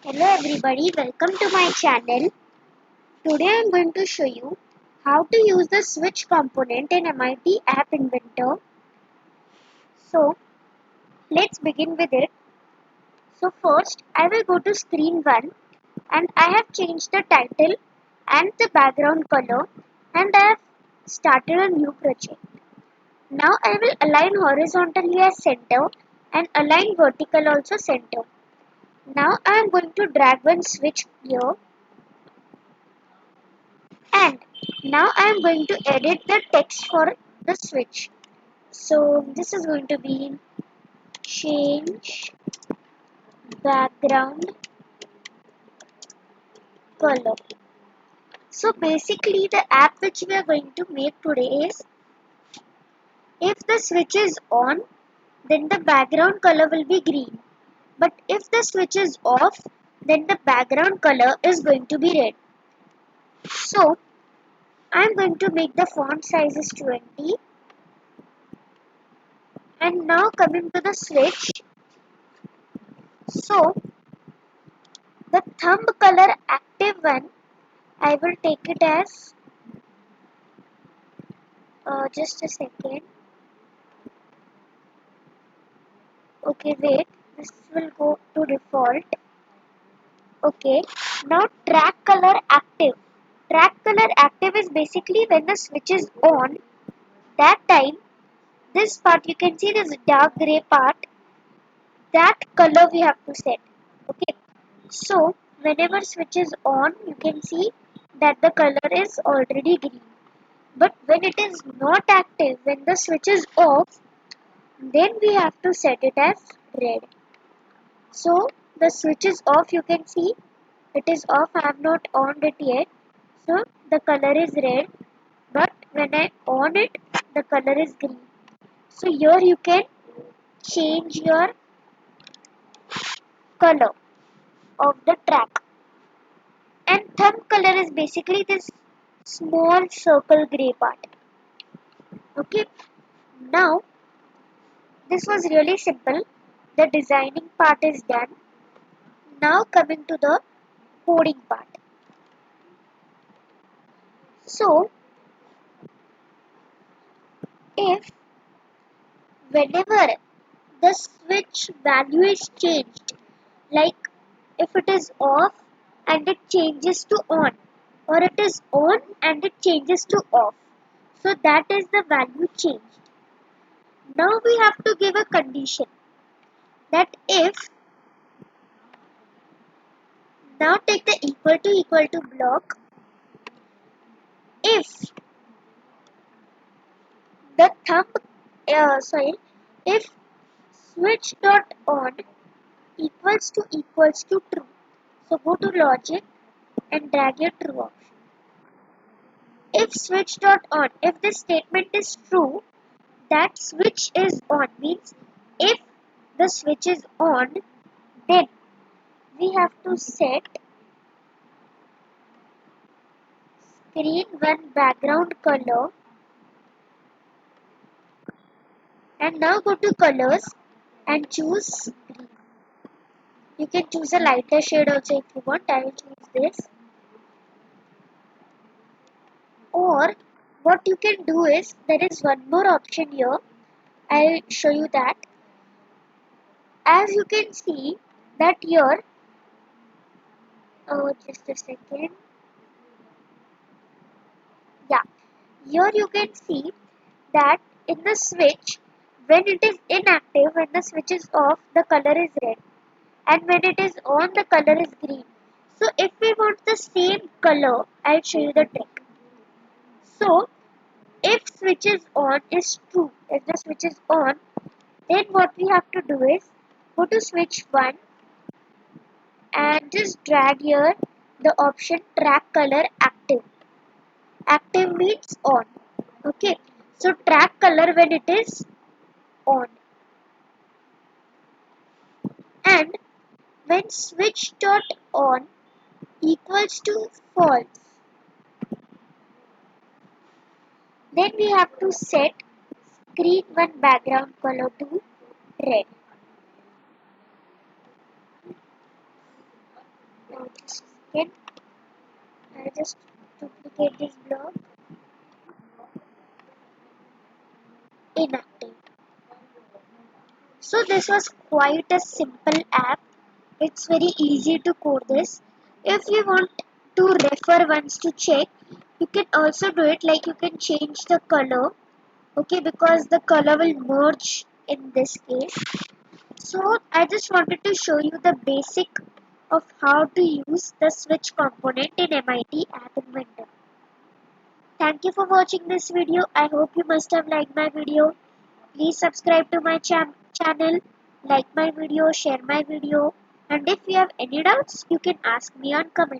Hello everybody, welcome to my channel. Today I am going to show you how to use the switch component in MIT App Inventor. So let's begin with it. So first I will go to screen 1 and I have changed the title and the background color and I have started a new project. Now I will align horizontally as center and align vertical also center. Now I am going to drag one switch here. And now I am going to edit the text for the switch. So this is going to be change background color. So basically the app which we are going to make today is if the switch is on, then the background color will be green. But if the switch is off, then the background color is going to be red. So I am going to make the font size is 20. And now coming to the switch. So the thumb color active one, I will take it as, just a second. Okay, wait, this will go to default. Okay, now track color active. Track color active is basically when the switch is on, that time, this part you can see this dark gray part, that color we have to set. Okay, so whenever switch is on, you can see that the color is already green. But when it is not active, when the switch is off, then we have to set it as red. So the switch is off, you can see it is off. I have not on it yet. So the color is red. But when I on it, the color is green. So here you can change your color of the track. And thumb color is basically this small circle gray part. Okay. Now this was really simple. The designing part is done. Now coming to the coding part. So if whenever the switch value is changed, like if it is off and it changes to on, or it is on and it changes to off, so that is the value changed. Now we have to give a condition that if, now take the equal to block, if the thumb, if switch dot on equals to true. So go to logic and drag your true option. If switch dot on, if this statement is true, that switch is on means if the switch is on, then we have to set screen one background color and now go to colors and choose green. You can choose a lighter shade also if you want. I will choose this. Or what you can do is there is one more option here. I'll show you that. As you can see that here, just a second. Yeah, here you can see that in the switch, when it is inactive, when the switch is off, the color is red, and when it is on, the color is green. So if we want the same color, I'll show you the trick. So if switch is on is true, if the switch is on, then what we have to do is go to switch 1 and just drag here the option track color active. Active means on. Okay, so track color when it is on, and when switch dot on equals to false, then we have to set screen one background color to red. Just a second. I'll just duplicate this block. Inactive. So this was quite a simple app. It's very easy to code this. If you want to refer once to check, you can also do it, like you can change the color, okay, because the color will merge in this case. So I just wanted to show you the basic of how to use the switch component in MIT App Inventor. Thank you for watching this video. I hope you must have liked my video. Please subscribe to my channel, like my video, share my video, and if you have any doubts, you can ask me on comment.